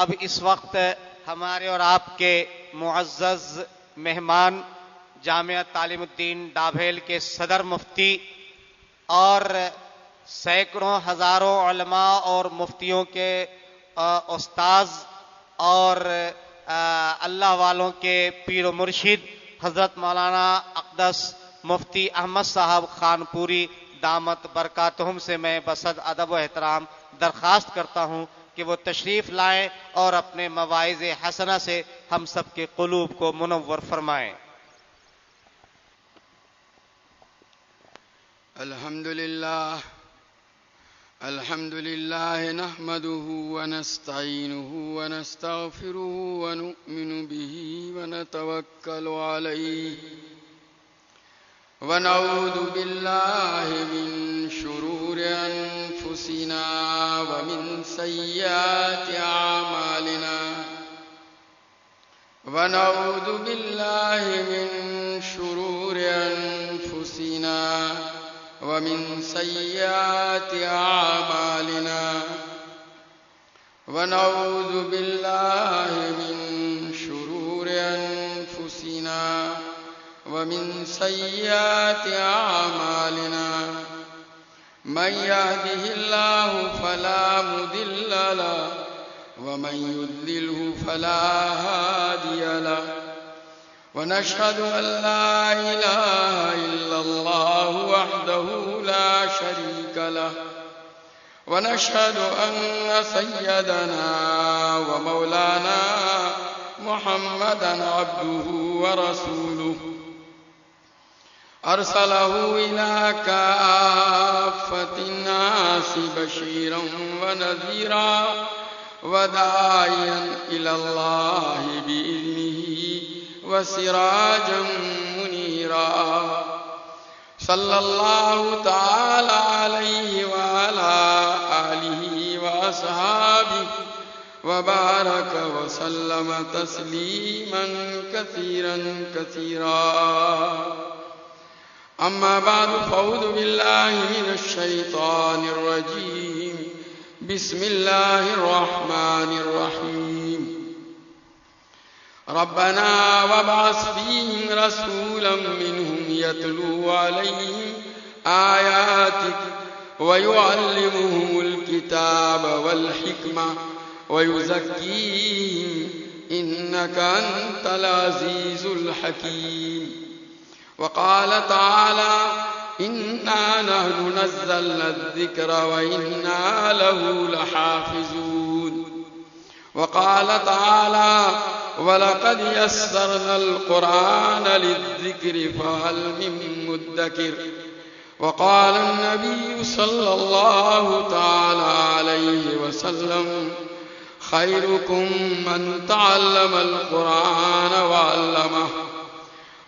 اب اس وقت ہمارے اور آپ کے معزز مہمان جامعہ تعلیم الدین ڈابھیل کے صدر مفتی اور سینکڑوں ہزاروں علماء اور مفتیوں کے استاذ اور اللہ والوں کے پیر و مرشد حضرت مولانا اقدس مفتی احمد صاحب خانپوری دامت برکاتہم سے میں بصد ادب و احترام درخواست کرتا ہوں کہ وہ تشریف لائیں اور اپنے مواعظ حسنہ سے ہم سب کے قلوب کو منور فرمائیں۔ الحمد لله نحمده ونستعينه ونستغفره ونؤمن به ونتوكل عليه ونعوذ بالله من شرور أنفسنا ومن سيئات أعمالنا ونعوذ بالله من شرور أنفسنا ومن سيئات أعمالنا ونعوذ بالله من شرور أنفسنا ومن سيئات أعمالنا من يهده الله فلا مضل له ومن يضلله فلا هادي له ونشهد أن لا إله إلا الله وحده لا شريك له ونشهد أن سيدنا ومولانا محمدًا عبده ورسوله أرسله إلى كافة الناس بشيرا ونذيرا وداعيا إلى الله بإذنه وسراجا منيرا صلى الله تعالى عليه وعلى آله وأصحابه وبارك وسلم تسليما كثيرا كثيرا أما بعد فأعوذ بالله من الشيطان الرجيم بسم الله الرحمن الرحيم ربنا وابعث فيهم رسولا منهم يتلو عليهم آياتك ويعلمهم الكتاب والحكمة ويزكيهم إنك أنت العزيز الحكيم وقال تعالى إنا نحن نزلنا الذكر وإنا له لحافظون وقال تعالى ولقد يسرنا القرآن للذكر فهل من مدكر وقال النبي صلى الله تعالى عليه وسلم خيركم من تعلم القرآن وعلمه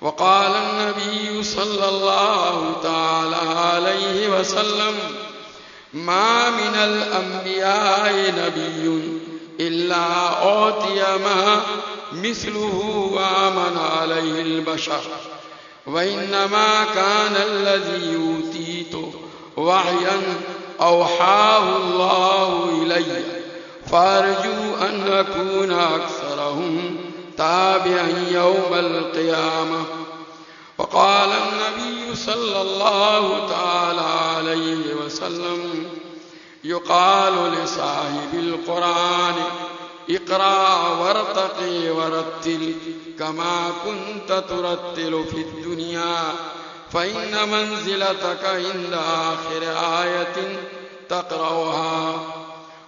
وقال النبي صلى الله تعالى عليه وسلم ما من الأنبياء نبي إلا أعطي ما مثله وآمن عليه البشر وإنما كان الذي أوتيته وحيا أوحاه الله إلي فأرجو أن أكون أكثرهم تابعا يوم القيامة وقال النبي صلى الله تعالى عليه وسلم يقال لصاحب القرآن اقرأ وارتقي ورتل كما كنت ترتل في الدنيا فإن منزلتك عند آخر آية تقرأها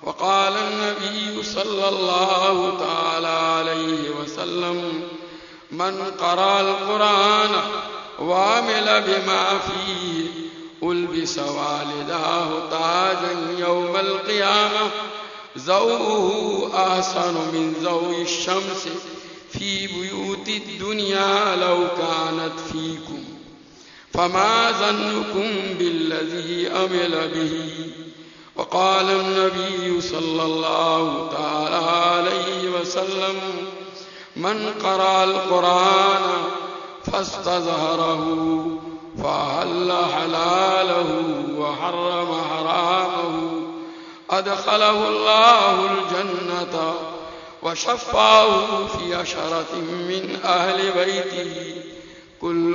وقال النبي صلى الله تعالى عليه وسلم من قرأ القرآن وعمل بما فيه ألبس والداه تاجا يوم القيامة ضوءه أحسن من ضوء الشمس في بيوت الدنيا لو كانت فيكم فما ظنكم بالذي عمل به وقال النبي صلى الله تعالى عليه وسلم من قرأ القرآن فاستظهره فأحل حلاله وحرم حرامه أدخله الله الجنة وشفعه في عشرة من أهل بيته كل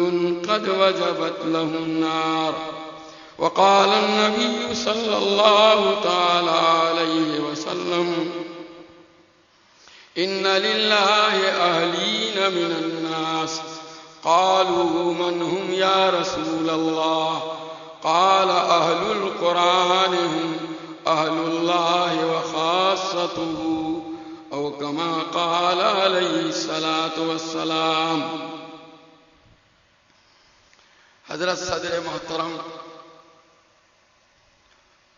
قد وجبت له النار. وقال النبي صلى الله تعالى عليه وسلم إن لله أهلين من الناس. قالوا من هم يا رسول الله؟ قال أهل القرآن هم أهل الله وخاصته، أو كما قال عليه الصلاة والسلام. حضرت صدر محترم،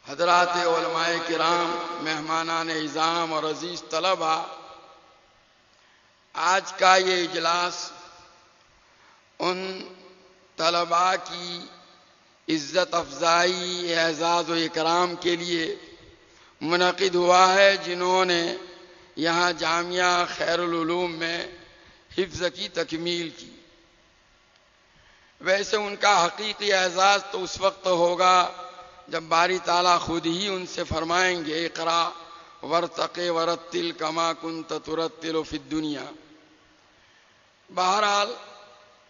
حضرات علماء کرام، مہمانان اعظام اور عزیز طلبہ، آج کا یہ اجلاس ان طلباء کی عزت افزائی، اعزاز و اکرام کے لیے منعقد ہوا ہے جنہوں نے یہاں جامعہ خیر العلوم میں حفظ کی تکمیل کی. ویسے ان کا حقیقی اعزاز تو اس وقت ہوگا جب باری تعالیٰ خود ہی ان سے فرمائیں گے اقرا ورتقِ ورتل کما کنت ترتل فی الدنیا. بہرحال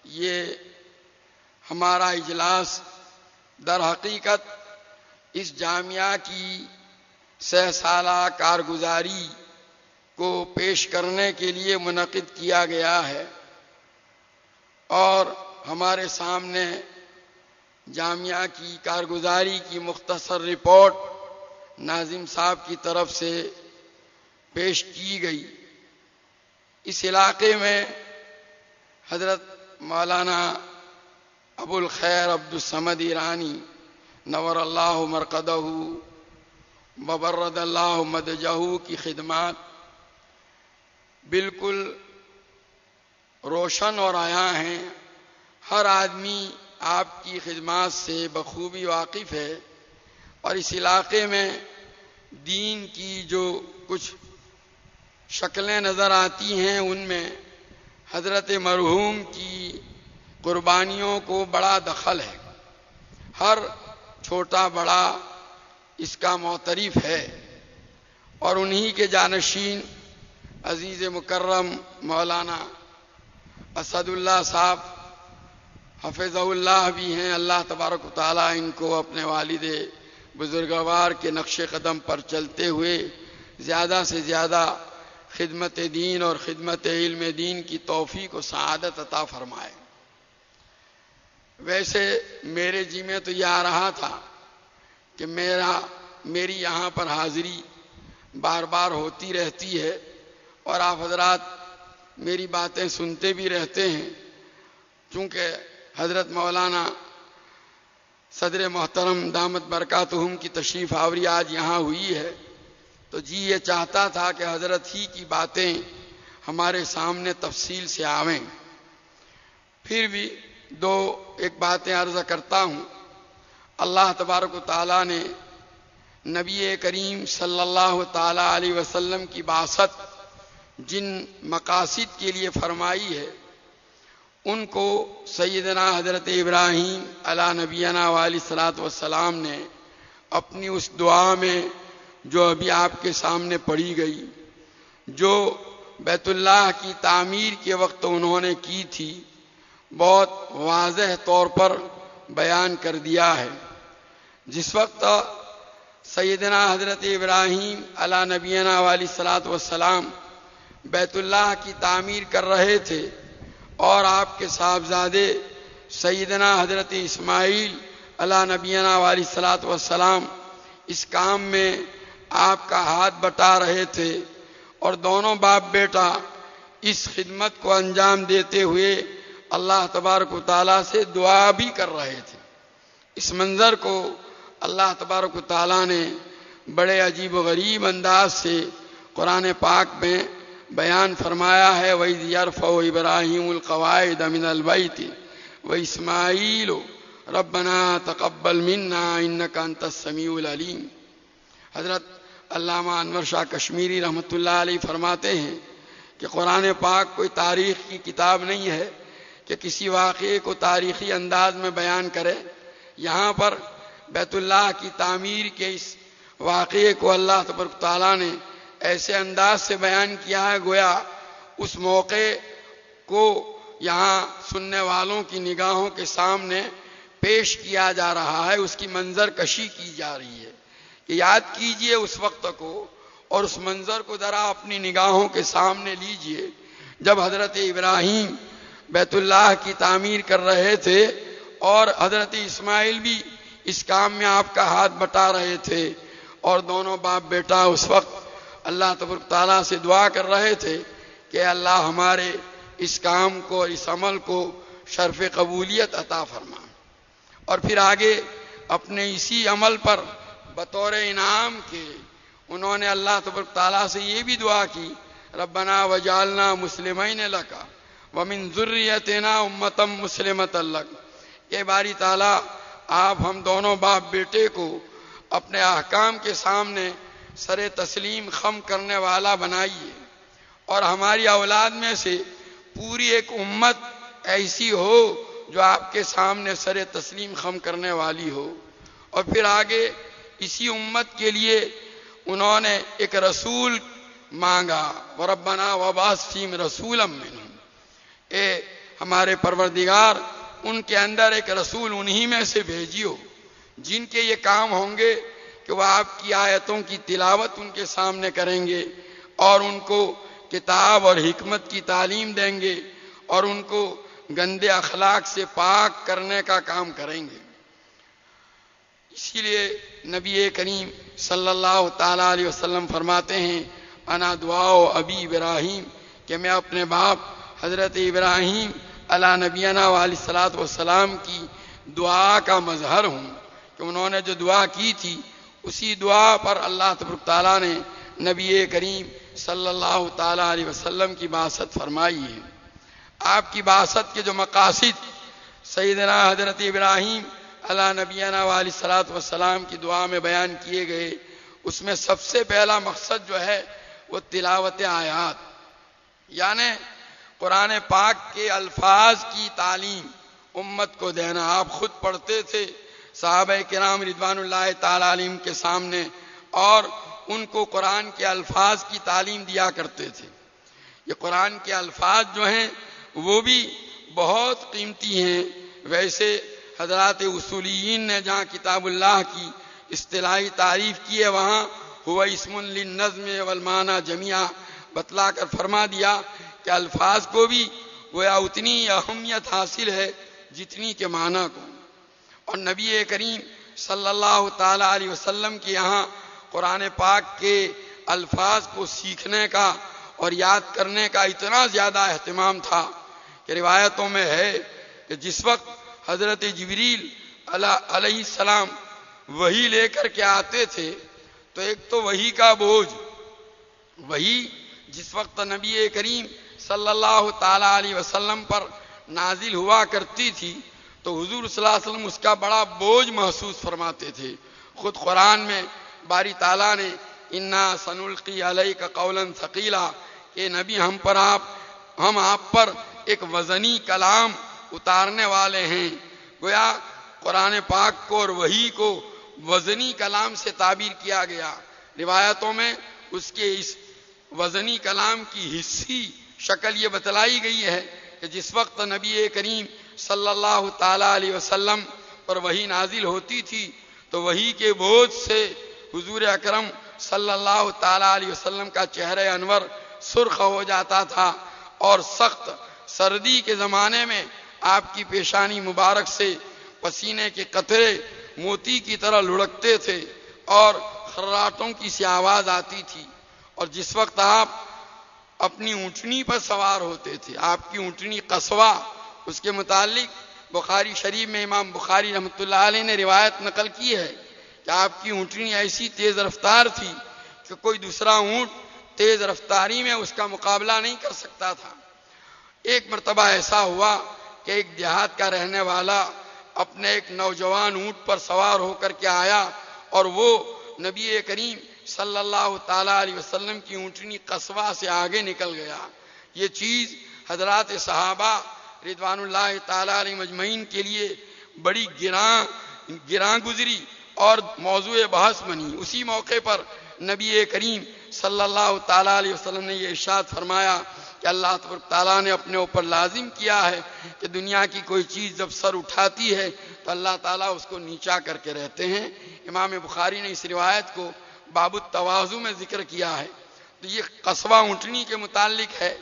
یہ ہمارا اجلاس در حقیقت اس جامعہ کی 6 سالہ کارگزاری کو پیش کرنے کے لیے منعقد کیا گیا ہے، اور ہمارے سامنے جامعہ کی کارگزاری کی مختصر رپورٹ ناظم صاحب کی طرف سے پیش کی گئی. اس علاقے میں حضرت مولانا ابو الخیر عبد الصمد ایرانی نور اللہ مرقدہ وبرد اللہ مدجہ کی خدمات بالکل روشن اور عیاں ہیں. ہر آدمی آپ کی خدمات سے بخوبی واقف ہے، اور اس علاقے میں دین کی جو کچھ شکلیں نظر آتی ہیں ان میں حضرت مرحوم کی قربانیوں کو بڑا دخل ہے. ہر چھوٹا بڑا اس کا معترف ہے، اور انہی کے جانشین عزیز مکرم مولانا اسد اللہ صاحب حفظہ اللہ بھی ہیں. اللہ تبارک و تعالیٰ ان کو اپنے والد بزرگوار کے نقش قدم پر چلتے ہوئے زیادہ سے زیادہ خدمت دین اور خدمت علم دین کی توفیق و سعادت عطا فرمائے. ویسے میرے جی میں تو یہ آ رہا تھا کہ میری یہاں پر حاضری بار بار ہوتی رہتی ہے، اور آپ حضرات میری باتیں سنتے بھی رہتے ہیں. چونکہ حضرت مولانا صدر محترم دامت برکاتہم کی تشریف آوری آج یہاں ہوئی ہے، تو جی یہ چاہتا تھا کہ حضرت ہی کی باتیں ہمارے سامنے تفصیل سے آویں. پھر بھی ایک باتیں عرض کرتا ہوں. اللہ تبارک و تعالیٰ نے نبی کریم صلی اللہ تعالیٰ علیہ وسلم کی بعثت جن مقاصد کے لیے فرمائی ہے ان کو سیدنا حضرت ابراہیم علیہ نبینا علیہ الصلوۃ والسلام نے اپنی اس دعا میں جو ابھی آپ کے سامنے پڑھی گئی، جو بیت اللہ کی تعمیر کے وقت انہوں نے کی تھی، بہت واضح طور پر بیان کر دیا ہے. جس وقت سیدنا حضرت ابراہیم علیہ نبینا علیہ الصلوۃ والسلام بیت اللہ کی تعمیر کر رہے تھے، اور آپ کے صاحبزادے سیدنا حضرت اسماعیل علیہ نبینا علیہ الصلوۃ والسلام اس کام میں آپ کا ہاتھ بٹا رہے تھے، اور دونوں باپ بیٹا اس خدمت کو انجام دیتے ہوئے اللہ تبارک و تعالیٰ سے دعا بھی کر رہے تھے. اس منظر کو اللہ تبارک و تعالیٰ نے بڑے عجیب و غریب انداز سے قرآن پاک میں بیان فرمایا ہے. وَإِذْ يَرْفَعُ إِبْرَاهِيمُ الْقَوَاعِدَ مِنَ الْبَيْتِ وَإِسْمَاعِيلُ رَبَّنَا تَقَبَّلْ مِنَّا إِنَّكَ أَنْتَ السَّمِيعُ الْعَلِيمُ. حضرت علامہ انور شاہ کشمیری رحمۃ اللہ علیہ فرماتے ہیں کہ قرآن پاک کوئی تاریخ کی کتاب نہیں ہے کہ کسی واقعے کو تاریخی انداز میں بیان کرے. یہاں پر بیت اللہ کی تعمیر کے اس واقعے کو اللہ تبارک تعالیٰ نے ایسے انداز سے بیان کیا ہے گویا اس موقع کو یہاں سننے والوں کی نگاہوں کے سامنے پیش کیا جا رہا ہے، اس کی منظر کشی کی جا رہی ہے کہ یاد کیجئے اس وقت کو اور اس منظر کو ذرا اپنی نگاہوں کے سامنے لیجئے جب حضرت ابراہیم بیت اللہ کی تعمیر کر رہے تھے اور حضرت اسماعیل بھی اس کام میں آپ کا ہاتھ بٹا رہے تھے، اور دونوں باپ بیٹا اس وقت اللہ تبارک تعالیٰ سے دعا کر رہے تھے کہ اللہ ہمارے اس کام کو اور اس عمل کو شرف قبولیت عطا فرما، اور پھر آگے اپنے اسی عمل پر بطور انعام کے انہوں نے اللہ تبارک تعالیٰ سے یہ بھی دعا کی، ربنا وجعلنا مسلمین لک ومن ذریتنا امۃ مسلمۃ لک، کہ باری تعالیٰ آپ ہم دونوں باپ بیٹے کو اپنے احکام کے سامنے سر تسلیم خم کرنے والا بنائیے، اور ہماری اولاد میں سے پوری ایک امت ایسی ہو جو آپ کے سامنے سر تسلیم خم کرنے والی ہو۔ اور پھر آگے اسی امت کے لیے انہوں نے ایک رسول مانگا، وربنا وبعث فیہم رسولا منہم، اے ہمارے پروردگار ان کے اندر ایک رسول انہی میں سے بھیجیو جن کے یہ کام ہوں گے کہ وہ آپ کی آیتوں کی تلاوت ان کے سامنے کریں گے اور ان کو کتاب اور حکمت کی تعلیم دیں گے اور ان کو گندے اخلاق سے پاک کرنے کا کام کریں گے۔ اسی لیے نبی کریم صلی اللہ تعالیٰ علیہ وسلم فرماتے ہیں، انا دعاؤ ابی ابراہیم، کہ میں اپنے باپ حضرت ابراہیم علی نبینا علیہ الصلوۃ والسلام کی دعا کا مظہر ہوں، کہ انہوں نے جو دعا کی تھی اسی دعا پر اللہ تبارک تعالیٰ نے نبی کریم صلی اللہ تعالیٰ علیہ وسلم کی بعثت فرمائی ہے۔ آپ کی بعثت کے جو مقاصد سیدنا حضرت ابراہیم علی نبینا علیہ الصلوۃ والسلام کی دعا میں بیان کیے گئے، اس میں سب سے پہلا مقصد جو ہے وہ تلاوت آیات، یعنی قرآن پاک کے الفاظ کی تعلیم امت کو دینا۔ آپ خود پڑھتے تھے صحابہ کرام رضوان اللہ تعالیٰ علیہم کے سامنے اور ان کو قرآن کے الفاظ کی تعلیم دیا کرتے تھے۔ یہ قرآن کے الفاظ جو ہیں وہ بھی بہت قیمتی ہیں۔ ویسے حضرات اصولیین نے جہاں کتاب اللہ کی اصطلاحی تعریف کی ہے وہاں ہوا اسم للنظم والمعنی جمیعا بتلا کر فرما دیا کہ الفاظ کو بھی گویا اتنی اہمیت حاصل ہے جتنی کے معنی کو، اور نبی کریم صلی اللہ تعالیٰ علیہ وسلم کے یہاں قرآن پاک کے الفاظ کو سیکھنے کا اور یاد کرنے کا اتنا زیادہ اہتمام تھا کہ روایتوں میں ہے کہ جس وقت حضرت جبریل علیہ السلام وحی لے کر کے آتے تھے تو ایک تو وحی کا بوجھ، وحی جس وقت نبی کریم صلی اللہ تعالیٰ علیہ وسلم پر نازل ہوا کرتی تھی تو حضور صلی اللہ علیہ وسلم اس کا بڑا بوجھ محسوس فرماتے تھے۔ خود قرآن میں باری تعالیٰ نے انا سنلقی علیک قولا ثقیلا، کہ نبی ہم آپ پر ایک وزنی کلام اتارنے والے ہیں۔ گویا قرآن پاک کو اور وحی کو وزنی کلام سے تعبیر کیا گیا۔ روایتوں میں اس کے اس وزنی کلام کی حصی شکل یہ بتلائی گئی ہے کہ جس وقت نبی کریم صلی اللہ تعالیٰ علیہ وسلم پر وحی نازل ہوتی تھی تو وحی کے بوجھ سے حضور اکرم صلی اللہ تعالیٰ علیہ وسلم کا چہرہ انور سرخ ہو جاتا تھا، اور سخت سردی کے زمانے میں آپ کی پیشانی مبارک سے پسینے کے قطرے موتی کی طرح لڑکتے تھے اور خراٹوں کی سی آواز آتی تھی، اور جس وقت آپ اپنی اونٹنی پر سوار ہوتے تھے، آپ کی اونٹنی قصوہ، اس کے متعلق بخاری شریف میں امام بخاری رحمۃ اللہ علیہ نے روایت نقل کی ہے کہ آپ کی اونٹنی ایسی تیز رفتار تھی کہ کوئی دوسرا اونٹ تیز رفتاری میں اس کا مقابلہ نہیں کر سکتا تھا۔ ایک مرتبہ ایسا ہوا کہ ایک دیہات کا رہنے والا اپنے ایک نوجوان اونٹ پر سوار ہو کر کے آیا اور وہ نبی کریم صلی اللہ تعالیٰ علیہ وسلم کی اونٹنی قصوہ سے آگے نکل گیا۔ یہ چیز حضرات صحابہ رضوان اللہ تعالیٰ علیہ مجمعین کے لیے بڑی گراں گزری اور موضوع بحث بنی۔ اسی موقع پر نبی کریم صلی اللہ تعالیٰ علیہ وسلم نے یہ ارشاد فرمایا کہ اللہ تبارک تعالیٰ نے اپنے اوپر لازم کیا ہے کہ دنیا کی کوئی چیز جب سر اٹھاتی ہے تو اللہ تعالیٰ اس کو نیچا کر کے رہتے ہیں۔ امام بخاری نے اس روایت کو باب التواضع میں ذکر کیا ہے۔ تو یہ قصبہ اونٹنی کے متعلق ہے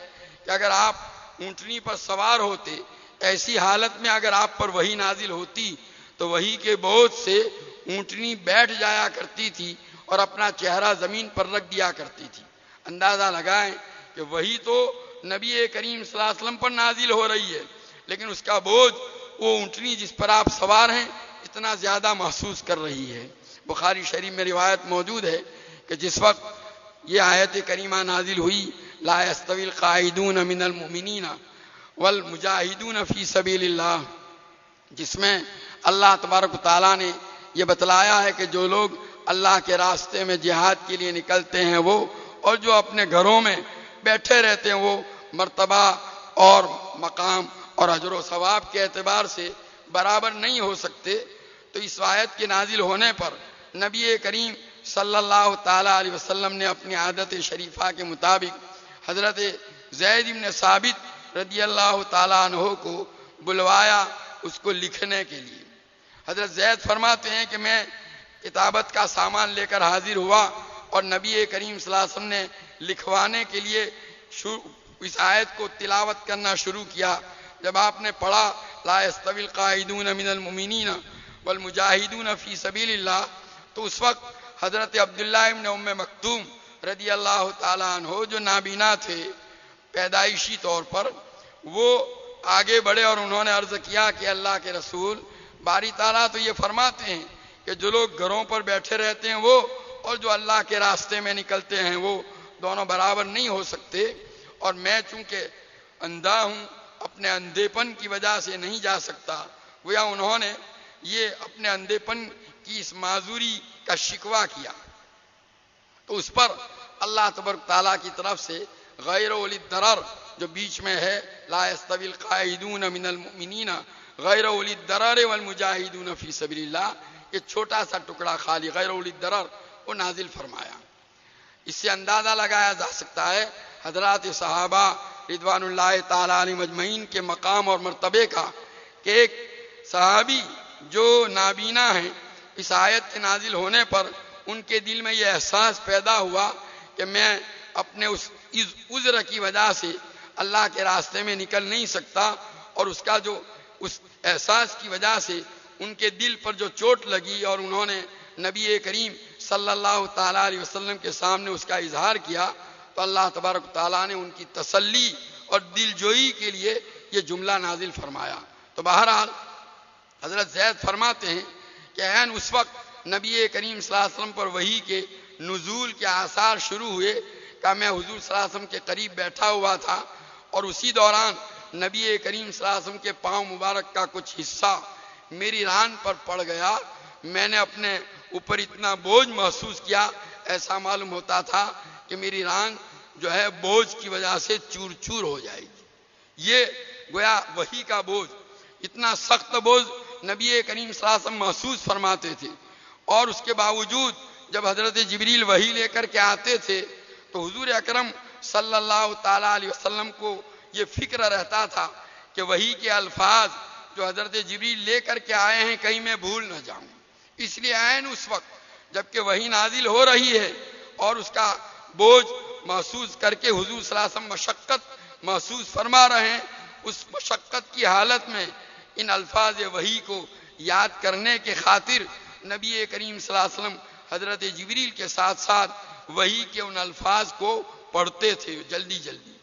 کہ اگر آپ اونٹنی پر سوار ہوتے، ایسی حالت میں اگر آپ پر وحی نازل ہوتی تو وحی کے بوجھ سے اونٹنی بیٹھ جایا کرتی تھی اور اپنا چہرہ زمین پر رکھ دیا کرتی تھی۔ اندازہ لگائیں کہ وحی تو نبی کریم صلی اللہ علیہ وسلم پر نازل ہو رہی ہے، لیکن اس کا بوجھ وہ اونٹنی جس پر آپ سوار ہیں اتنا زیادہ محسوس کر رہی ہے۔ بخاری شریف میں روایت موجود ہے کہ جس وقت یہ آیت کریمہ نازل ہوئی، لا یستوی القاعدون من المؤمنین والمجاہدون فی سبیل اللہ، جس میں اللہ تبارک و تعالیٰ نے یہ بتلایا ہے کہ جو لوگ اللہ کے راستے میں جہاد کے لیے نکلتے ہیں وہ، اور جو اپنے گھروں میں بیٹھے رہتے ہیں وہ مرتبہ اور مقام اور اجر و ثواب کے اعتبار سے برابر نہیں ہو سکتے۔ تو اس آیت کے نازل ہونے پر نبی کریم صلی اللہ تعالیٰ علیہ وسلم نے اپنی عادت شریفہ کے مطابق حضرت زید بن ثابت رضی اللہ تعالیٰ عنہ کو بلوایا اس کو لکھنے کے لیے۔ حضرت زید فرماتے ہیں کہ میں کتابت کا سامان لے کر حاضر ہوا اور نبی کریم صلی اللہ علیہ وسلم نے لکھوانے کے لیے اس آیت کو تلاوت کرنا شروع کیا۔ جب آپ نے پڑھا لا یستوی القاعدون من المؤمنین والمجاہدون فی سبیل اللہ، تو اس وقت حضرت عبداللہ ابن ام مکتوم رضی اللہ تعالیٰ عنہ جو نابینا تھے پیدائشی طور پر، وہ آگے بڑھے اور انہوں نے عرض کیا کہ اللہ کے رسول، باری تعالیٰ تو یہ فرماتے ہیں کہ جو لوگ گھروں پر بیٹھے رہتے ہیں وہ اور جو اللہ کے راستے میں نکلتے ہیں وہ دونوں برابر نہیں ہو سکتے، اور میں چونکہ اندھا ہوں اپنے اندھے پن کی وجہ سے نہیں جا سکتا۔ گویا انہوں نے یہ اپنے اندھے پن کی اس معذوری کا شکوہ کیا، تو اس پر اللہ تبارک تعالیٰ کی طرف سے غیر اولی الضرر جو بیچ میں ہے، لا یستوی القاعدون من المؤمنین غیر اولی الضرر والمجاہدون فی سبیل اللہ، یہ چھوٹا سا ٹکڑا خالی غیر اولی الضرر وہ نازل فرمایا۔ اس سے اندازہ لگایا جا سکتا ہے حضرات صحابہ رضوان اللہ تعالیٰ علیہم اجمعین کے مقام اور مرتبے کا، کہ ایک صحابی جو نابینا ہیں، اس آیت کے نازل ہونے پر ان کے دل میں یہ احساس پیدا ہوا کہ میں اپنے اس عذر کی وجہ سے اللہ کے راستے میں نکل نہیں سکتا، اور اس کا جو اس احساس کی وجہ سے ان کے دل پر جو چوٹ لگی اور انہوں نے نبی کریم صلی اللہ تعالیٰ علیہ وسلم کے سامنے اس کا اظہار کیا، تو اللہ تبارک تعالیٰ نے ان کی تسلی اور دل جوئی کے لیے یہ جملہ نازل فرمایا۔ تو بہرحال حضرت زید فرماتے ہیں کہ عین اس وقت نبی کریم صلی اللہ علیہ وسلم پر وحی کے نزول کے آثار شروع ہوئے کہ میں حضور صلی اللہ علیہ وسلم کے قریب بیٹھا ہوا تھا، اور اسی دوران نبی کریم صلی اللہ علیہ وسلم کے پاؤں مبارک کا کچھ حصہ میری ران پر پڑ گیا۔ میں نے اپنے اوپر اتنا بوجھ محسوس کیا، ایسا معلوم ہوتا تھا کہ میری ران جو ہے بوجھ کی وجہ سے چور چور ہو جائے گی۔ یہ گویا وحی کا بوجھ، اتنا سخت بوجھ نبی کریم صلی اللہ علیہ وسلم محسوس فرماتے تھے، اور اس کے باوجود جب حضرت جبریل وحی لے کر کے آتے تھے تو حضور اکرم صلی اللہ تعالیٰ علیہ وسلم کو یہ فکر رہتا تھا کہ وحی کے الفاظ جو حضرت جبریل لے کر کے آئے ہیں کہیں میں بھول نہ جاؤں۔ اس لیے عین اس وقت جبکہ وحی نازل ہو رہی ہے اور اس کا بوجھ محسوس کر کے حضور صلی اللہ علیہ وسلم مشقت محسوس فرما رہے ہیں، اس مشقت کی حالت میں ان الفاظ وحی کو یاد کرنے کے خاطر نبی کریم صلی اللہ علیہ وسلم حضرت جبریل کے ساتھ ساتھ وحی کے ان الفاظ کو پڑھتے تھے جلدی جلدی،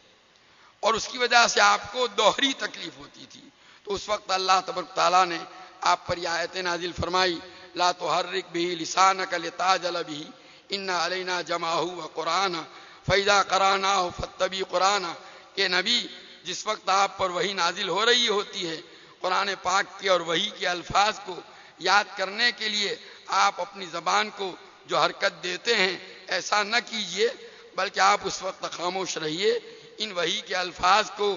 اور اس کی وجہ سے آپ کو دوہری تکلیف ہوتی تھی۔ تو اس وقت اللہ تبارک تعالیٰ نے آپ پر یہ آیتیں نازل فرمائی، لا تحرک بہ لسانک لتعجل بہ ان علینا جمعہ وقرآنہ فاذا قرأناہ فاتبع قرآنہ، کہ نبی جس وقت آپ پر وحی نازل ہو رہی ہوتی ہے، قرآن پاک کے اور وحی کے الفاظ کو یاد کرنے کے لیے آپ اپنی زبان کو جو حرکت دیتے ہیں ایسا نہ کیجئے، بلکہ آپ اس وقت خاموش رہیے، ان وحی کے الفاظ کو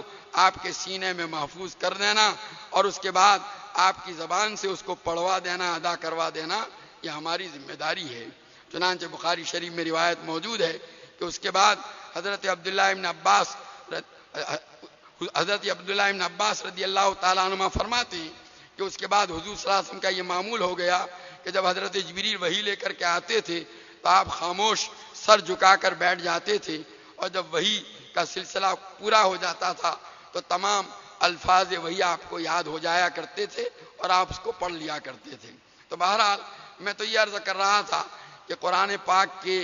آپ کے سینے میں محفوظ کر دینا اور اس کے بعد آپ کی زبان سے اس کو پڑھوا دینا، ادا کروا دینا، یہ ہماری ذمہ داری ہے۔ چنانچہ بخاری شریف میں روایت موجود ہے کہ اس کے بعد حضرت عبداللہ ابن عباس رضی اللہ تعالیٰ عنہ فرماتے ہیں کہ اس کے بعد حضور صلی اللہ علیہ وسلم کا یہ معمول ہو گیا کہ جب حضرت جبریل وحی لے کر کے آتے تھے تو آپ خاموش سر جھکا کر بیٹھ جاتے تھے، اور جب وحی کا سلسلہ پورا ہو جاتا تھا تو تمام الفاظ وحی آپ کو یاد ہو جایا کرتے تھے اور آپ اس کو پڑھ لیا کرتے تھے۔ تو بہرحال میں تو یہ عرض کر رہا تھا کہ قرآن پاک کے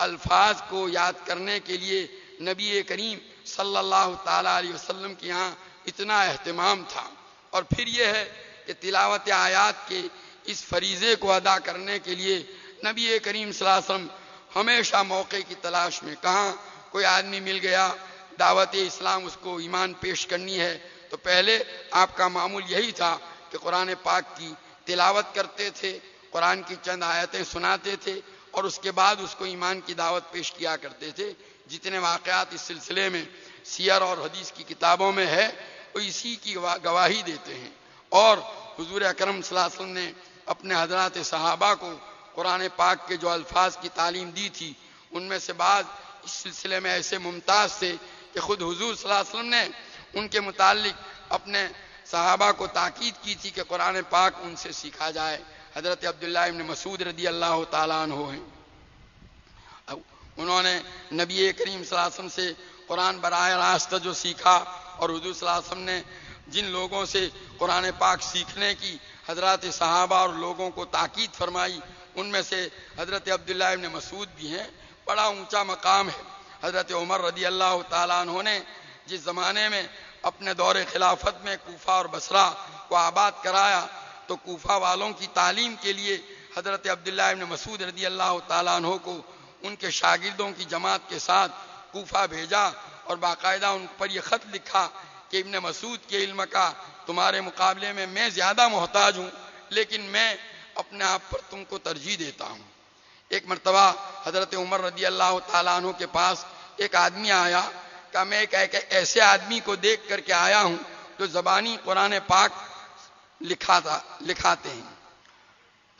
الفاظ کو یاد کرنے کے لیے نبی کریم صلی اللہ تعالیٰ علیہ وسلم کے یہاں اتنا اہتمام تھا، اور پھر یہ ہے کہ تلاوت آیات کے اس فریضے کو ادا کرنے کے لیے نبی کریم صلی اللہ علیہ وسلم ہمیشہ موقع کی تلاش میں، کہاں کوئی آدمی مل گیا دعوت اسلام اس کو ایمان پیش کرنی ہے تو پہلے آپ کا معمول یہی تھا کہ قرآن پاک کی تلاوت کرتے تھے، قرآن کی چند آیتیں سناتے تھے، اور اس کے بعد اس کو ایمان کی دعوت پیش کیا کرتے تھے۔ جتنے واقعات اس سلسلے میں سیر اور حدیث کی کتابوں میں ہے وہ اسی کی گواہی دیتے ہیں، اور حضور اکرم صلی اللہ علیہ وسلم نے اپنے حضرات صحابہ کو قرآن پاک کے جو الفاظ کی تعلیم دی تھی ان میں سے بعض اس سلسلے میں ایسے ممتاز تھے کہ خود حضور صلی اللہ علیہ وسلم نے ان کے متعلق اپنے صحابہ کو تاکید کی تھی کہ قرآن پاک ان سے سیکھا جائے۔ حضرت عبداللہ ابن مسعود رضی اللہ تعالیٰ عنہ ہیں، انہوں نے نبی کریم صلی اللہ علیہ وسلم سے قرآن براہ راست جو سیکھا، اور حضور صلی اللہ علیہ وسلم نے جن لوگوں سے قرآن پاک سیکھنے کی حضرات صحابہ اور لوگوں کو تاکید فرمائی ان میں سے حضرت عبداللہ ابن مسعود بھی ہیں۔ بڑا اونچا مقام ہے۔ حضرت عمر رضی اللہ تعالیٰ عنہ نے جس زمانے میں اپنے دور خلافت میں کوفہ اور بصرہ کو آباد کرایا تو کوفہ والوں کی تعلیم کے لیے حضرت عبداللہ ابن مسعود رضی اللہ تعالیٰ عنہ کو ان کے شاگردوں کی جماعت کے ساتھ کوفہ بھیجا، اور باقاعدہ ان پر یہ خط لکھا کہ ابن مسعود کے علم کا تمہارے مقابلے میں زیادہ محتاج ہوں، لیکن میں اپنے آپ پر تم کو ترجیح دیتا ہوں۔ ایک مرتبہ حضرت عمر رضی اللہ تعالیٰ عنہ کے پاس ایک آدمی آیا کہ میں ایک ایسے آدمی کو دیکھ کر کے آیا ہوں جو زبانی قرآن پاک لکھاتے ہیں۔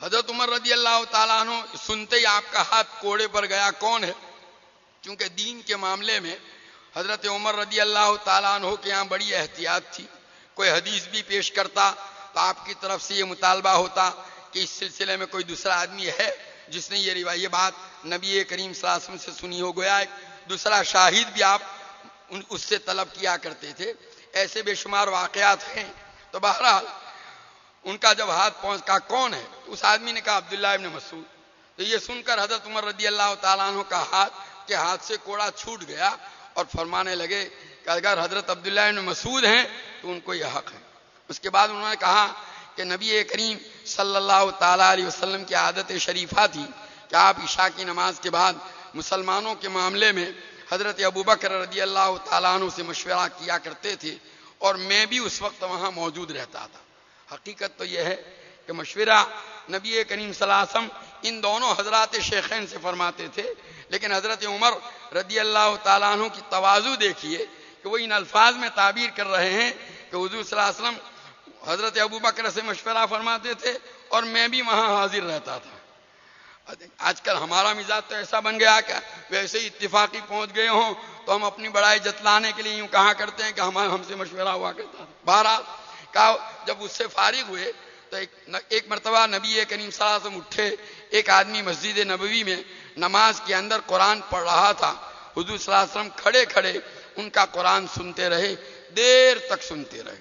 حضرت عمر رضی اللہ تعالیٰ عنہ سنتے ہی آپ کا ہاتھ کوڑے پر گیا، کون ہے؟ چونکہ دین کے معاملے میں حضرت عمر رضی اللہ تعالیٰ عنہ کے یہاں بڑی احتیاط تھی۔ کوئی حدیث بھی پیش کرتا تو آپ کی طرف سے یہ مطالبہ ہوتا کہ اس سلسلے میں کوئی دوسرا آدمی ہے جس نے یہ بات نبی کریم صلی اللہ علیہ وسلم سے سنی ہو، گویا ایک دوسرا شاہد بھی آپ اس سے طلب کیا کرتے تھے۔ ایسے بے شمار واقعات ہیں۔ تو بہرحال ان کا جب ہاتھ پہنچا کون ہے تو اس آدمی نے کہا عبداللہ ابن مسعود۔ تو یہ سن کر حضرت عمر رضی اللہ تعالیٰ عنہ کا ہاتھ سے کوڑا چھوٹ گیا اور فرمانے لگے کہ اگر حضرت عبداللہ ابن مسعود ہیں تو ان کو یہ حق ہے۔ اس کے بعد انہوں نے کہا کہ نبی کریم صلی اللہ تعالیٰ علیہ وسلم کی عادت شریفہ تھی کہ آپ عشاء کی نماز کے بعد مسلمانوں کے معاملے میں حضرت ابوبکر رضی اللہ تعالیٰ عنہ سے مشورہ کیا کرتے تھے، اور میں بھی اس وقت وہاں موجود رہتا تھا۔ حقیقت تو یہ ہے کہ مشورہ نبی کریم صلی اللہ علیہ وسلم ان دونوں حضرات شیخین سے فرماتے تھے، لیکن حضرت عمر رضی اللہ تعالیٰ عنہ کی تواضع دیکھیے کہ وہ ان الفاظ میں تعبیر کر رہے ہیں کہ حضور صلی اللہ علیہ وسلم حضرت ابوبکر سے مشورہ فرماتے تھے اور میں بھی وہاں حاضر رہتا تھا۔ آج کل ہمارا مزاج تو ایسا بن گیا کہ ویسے ہی اتفاقی پہنچ گئے ہوں تو ہم اپنی بڑائی جتلانے کے لیے یوں کہا کرتے ہیں کہ ہم سے مشورہ ہوا کرتا تھا۔ بہرحال جب اس سے فارغ ہوئے تو ایک مرتبہ نبی کریم صلی اللہ علیہ وسلم اٹھے، ایک آدمی مسجد نبوی میں نماز کے اندر قرآن پڑھ رہا تھا، حضور صلی اللہ علیہ وسلم کھڑے کھڑے ان کا قرآن سنتے رہے، دیر تک سنتے رہے،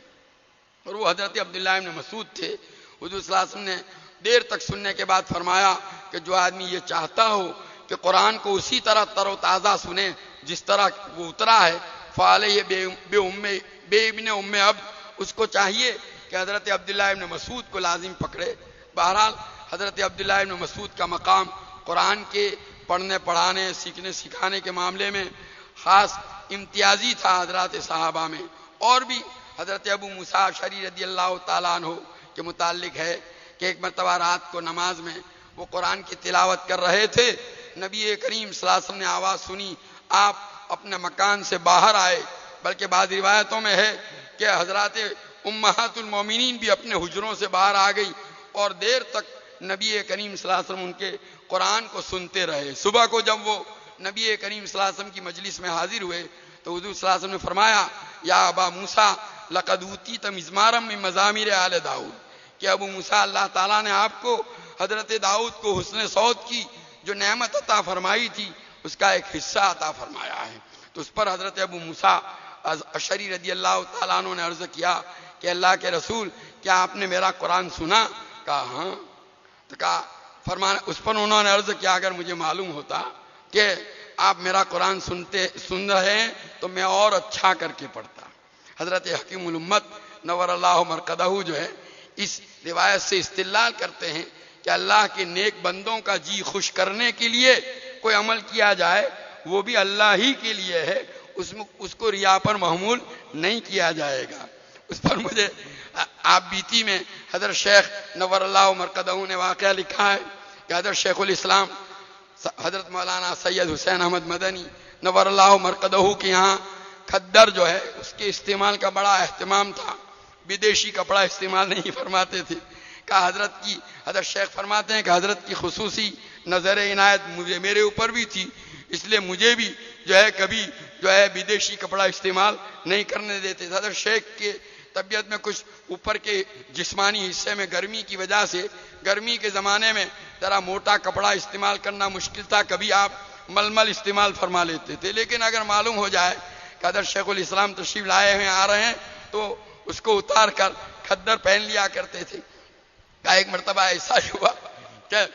اور وہ حضرت عبداللہ ابن مسعود تھے۔ حضور صلی اللہ علیہ وسلم نے دیر تک سننے کے بعد فرمایا کہ جو آدمی یہ چاہتا ہو کہ قرآن کو اسی طرح تر و تازہ سنے جس طرح وہ اترا ہے، فعلیہ بے ابن ام عبد، اس کو چاہیے کہ حضرت عبداللہ ابن مسعود کو لازم پکڑے۔ بہرحال حضرت عبداللہ ابن مسعود کا مقام قرآن کے پڑھنے پڑھانے سیکھنے سکھانے کے معاملے میں خاص امتیازی تھا حضرات صحابہ میں۔ اور بھی حضرت ابو موسیٰ اشعری رضی اللہ تعالیٰ عنہ کے متعلق ہے کہ ایک مرتبہ رات کو نماز میں وہ قرآن کی تلاوت کر رہے تھے، نبی کریم صلی اللہ علیہ وسلم نے آواز سنی، آپ اپنے مکان سے باہر آئے، بلکہ بعض روایتوں میں ہے کہ حضرات امہات المومنین بھی اپنے حجروں سے باہر آ گئی اور دیر تک نبی کریم صلی اللہ علیہ وسلم ان کے قرآن کو سنتے رہے۔ صبح کو جب وہ نبی کریم صلی اللہ علیہ وسلم کی مجلس میں حاضر ہوئے تو حضور صلی اللہ علیہ وسلم نے فرمایا یا ابا موسیٰ لقد اوتیت مزمارا من مزامیر آل داؤد، کہ ابو موسیٰ اللہ تعالیٰ نے آپ کو حضرت داؤد کو حسن صوت کی جو نعمت عطا فرمائی تھی اس کا ایک حصہ عطا فرمایا ہے۔ تو اس پر حضرت ابو موسیٰ اشعری رضی اللہ تعالیٰ عنہ نے عرض کیا کہ اللہ کے رسول کیا آپ نے میرا قرآن سنا؟ کہا ہاں۔ تو کہا فرمانا اس پر انہوں نے عرض کیا اگر مجھے معلوم ہوتا کہ آپ میرا قرآن سن رہے ہیں تو میں اور اچھا کر کے پڑھتا۔ حضرت حکیم الامت نور اللہ مرقدہ جو ہے اس روایت سے استدلال کرتے ہیں کہ اللہ کے نیک بندوں کا جی خوش کرنے کے لیے کوئی عمل کیا جائے وہ بھی اللہ ہی کے لیے ہے، اس کو ریا پر محمول نہیں کیا جائے گا۔ اس پر مجھے آپ بیتی میں حضرت شیخ نور اللہ مرقدہ نے واقعہ لکھا ہے کہ حضرت شیخ الاسلام حضرت مولانا سید حسین احمد مدنی نور اللہ مرقدہ کے یہاں کھدر جو ہے اس کے استعمال کا بڑا اہتمام تھا، بدیشی کپڑا استعمال نہیں فرماتے تھے۔ کہا حضرت شیخ فرماتے ہیں کہ حضرت کی خصوصی نظر عنایت میرے اوپر بھی تھی، اس لیے مجھے بھی جو ہے کبھی جو ہے بدیشی کپڑا استعمال نہیں کرنے دیتے تھے۔ حضرت شیخ کے طبیعت میں کچھ اوپر کے جسمانی حصے میں گرمی کی وجہ سے گرمی کے زمانے میں ذرا موٹا کپڑا استعمال کرنا مشکل تھا، کبھی آپ ململ استعمال فرما لیتے تھے، لیکن اگر معلوم ہو جائے کہ حضرت شیخ الاسلام تشریف لائے ہیں آ رہے ہیں تو اس کو اتار کر کھدر پہن لیا کرتے تھے۔ ایک مرتبہ ایسا ہی ہوا کہ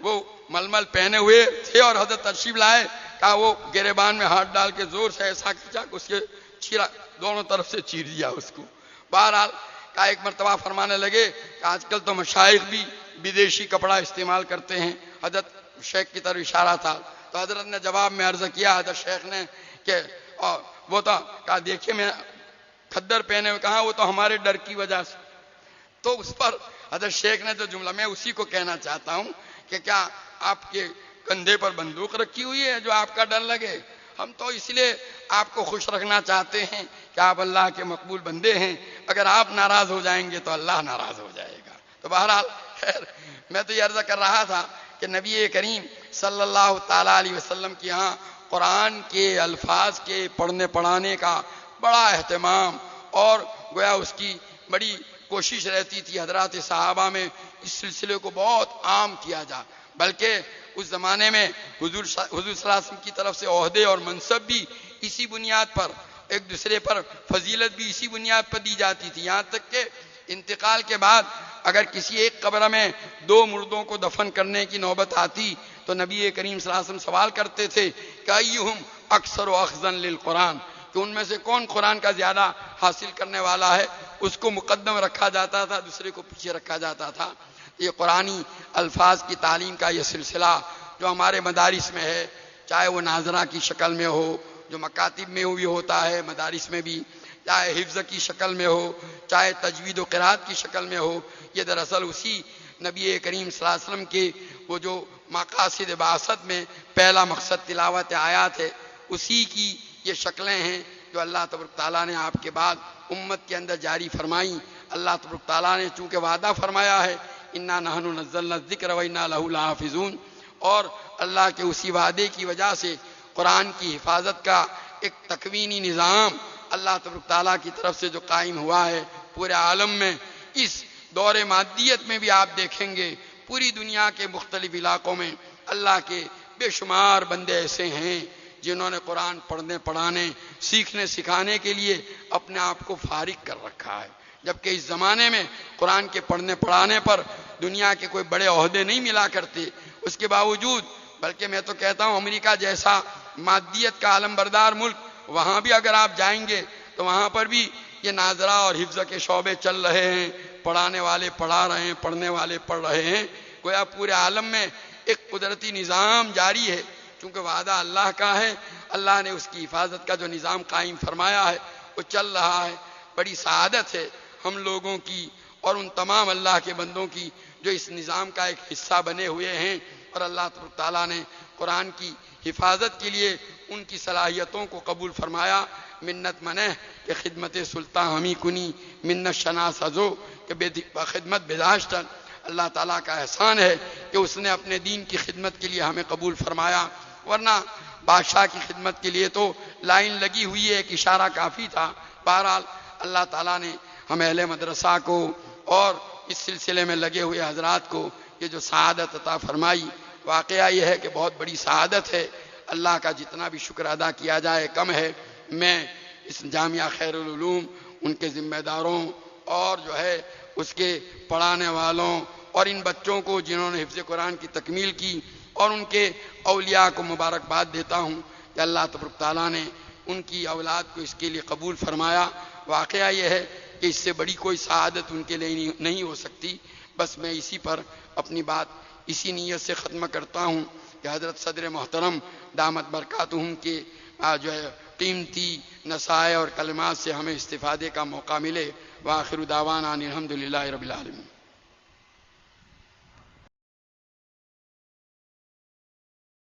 وہ ململ پہنے ہوئے تھے اور حضرت تشریف لائے، کہا وہ گریبان میں ہاتھ ڈال کے زور سے ایسا کھینچا کہ اس کے چیرا دونوں طرف سے چیر دیا اس کو۔ بہرحال کا ایک مرتبہ فرمانے لگے کہ آج کل تو مشائخ بھی بدیشی کپڑا استعمال کرتے ہیں، حضرت شیخ کی طرف اشارہ تھا تو حضرت نے جواب میں عرض کیا حضرت شیخ نے کہ وہ تو کہا دیکھیے میں کھدر پہنے ہوئے، کہا وہ تو ہمارے ڈر کی وجہ سے۔ تو اس پر حضرت شیخ نے جو جملہ میں اسی کو کہنا چاہتا ہوں کہ کیا آپ کے کندھے پر بندوق رکھی ہوئی ہے جو آپ کا ڈر لگے؟ ہم تو اس لیے آپ کو خوش رکھنا چاہتے ہیں کہ آپ اللہ کے مقبول بندے ہیں، اگر آپ ناراض ہو جائیں گے تو اللہ ناراض ہو جائے گا۔ تو بہرحال خیر میں تو یہ عرض کر رہا تھا کہ نبی کریم صلی اللہ تعالیٰ علیہ وسلم کے ہاں قرآن کے الفاظ کے پڑھنے پڑھانے کا بڑا اہتمام اور گویا اس کی بڑی کوشش رہتی تھی حضرات صحابہ میں اس سلسلے کو بہت عام کیا جا، بلکہ اس زمانے میں حضور صلی اللہ علیہ وسلم کی طرف سے عہدے اور منصب بھی اسی بنیاد پر، ایک دوسرے پر فضیلت بھی اسی بنیاد پر دی جاتی تھی، یہاں تک کہ انتقال کے بعد اگر کسی ایک قبر میں 2 مردوں کو دفن کرنے کی نوبت آتی تو نبی کریم صلی اللہ علیہ وسلم سوال کرتے تھے کہ ایہم اکثر اخذا للقرآن، کہ ان میں سے کون قرآن کا زیادہ حاصل کرنے والا ہے، اس کو مقدم رکھا جاتا تھا، دوسرے کو پیچھے رکھا جاتا تھا۔ یہ قرآنی الفاظ کی تعلیم کا یہ سلسلہ جو ہمارے مدارس میں ہے، چاہے وہ ناظرہ کی شکل میں ہو جو مکاتب میں بھی ہوتا ہے مدارس میں بھی، چاہے حفظ کی شکل میں ہو، چاہے تجوید و قرات کی شکل میں ہو، یہ دراصل اسی نبی کریم صلی اللہ علیہ وسلم کے وہ جو مقاصد بعثت میں پہلا مقصد تلاوت آیات ہے اسی کی یہ شکلیں ہیں جو اللہ تبارک تعالیٰ نے آپ کے بعد امت کے اندر جاری فرمائیں۔ اللہ تبارک تعالیٰ نے چونکہ وعدہ فرمایا ہے انا نحن نزلنا الذکر و انا لہ لحافظون، اور اللہ کے اسی وعدے کی وجہ سے قرآن کی حفاظت کا ایک تکوینی نظام اللہ تبارک تعالیٰ کی طرف سے جو قائم ہوا ہے پورے عالم میں۔ اس دور مادیت میں بھی آپ دیکھیں گے پوری دنیا کے مختلف علاقوں میں اللہ کے بے شمار بندے ایسے ہیں جنہوں نے قرآن پڑھنے پڑھانے سیکھنے سکھانے کے لیے اپنے آپ کو فارغ کر رکھا ہے، جبکہ اس زمانے میں قرآن کے پڑھنے پڑھانے پر دنیا کے کوئی بڑے عہدے نہیں ملا کرتے، اس کے باوجود بلکہ میں تو کہتا ہوں امریکہ جیسا مادیت کا علم بردار ملک، وہاں بھی اگر آپ جائیں گے تو وہاں پر بھی یہ ناظرہ اور حفظ کے شعبے چل رہے ہیں، پڑھانے والے پڑھا رہے ہیں، پڑھنے والے پڑھ رہے ہیں، گویا پورے عالم میں ایک قدرتی نظام جاری ہے، چونکہ وعدہ اللہ کا ہے، اللہ نے اس کی حفاظت کا جو نظام قائم فرمایا ہے وہ چل رہا ہے۔ بڑی سعادت ہے ہم لوگوں کی اور ان تمام اللہ کے بندوں کی جو اس نظام کا ایک حصہ بنے ہوئے ہیں، اور اللہ تعالیٰ نے قرآن کی حفاظت کے لیے ان کی صلاحیتوں کو قبول فرمایا۔ منت منہ کہ خدمت سلطان ہمی کنی منت شناس ازو کہ خدمت بداشتن، اللہ تعالیٰ کا احسان ہے کہ اس نے اپنے دین کی خدمت کے لیے ہمیں قبول فرمایا، ورنہ بادشاہ کی خدمت کے لیے تو لائن لگی ہوئی ہے، ایک اشارہ کافی تھا۔ بہرحال اللہ تعالیٰ نے ہم اہل مدرسہ کو اور اس سلسلے میں لگے ہوئے حضرات کو یہ جو سعادت عطا فرمائی، واقعہ یہ ہے کہ بہت بڑی سعادت ہے۔ اللہ کا جتنا بھی شکر ادا کیا جائے کم ہے۔ میں اس جامعہ خیر العلوم، ان کے ذمہ داروں اور جو ہے اس کے پڑھانے والوں اور ان بچوں کو جنہوں نے حفظ قرآن کی تکمیل کی اور ان کے اولیاء کو مبارکباد دیتا ہوں کہ اللہ تبارک تعالیٰ نے ان کی اولاد کو اس کے لیے قبول فرمایا۔ واقعہ یہ ہے کہ اس سے بڑی کوئی سعادت ان کے لیے نہیں ہو سکتی۔ بس میں اسی پر اپنی بات اسی نیت سے ختم کرتا ہوں کہ حضرت صدر محترم دامت برکاتہم کے جو ہے قیمتی نصائح اور کلمات سے ہمیں استفادے کا موقع ملے۔ وآخر دعوانا ان الحمدللہ رب العالمین۔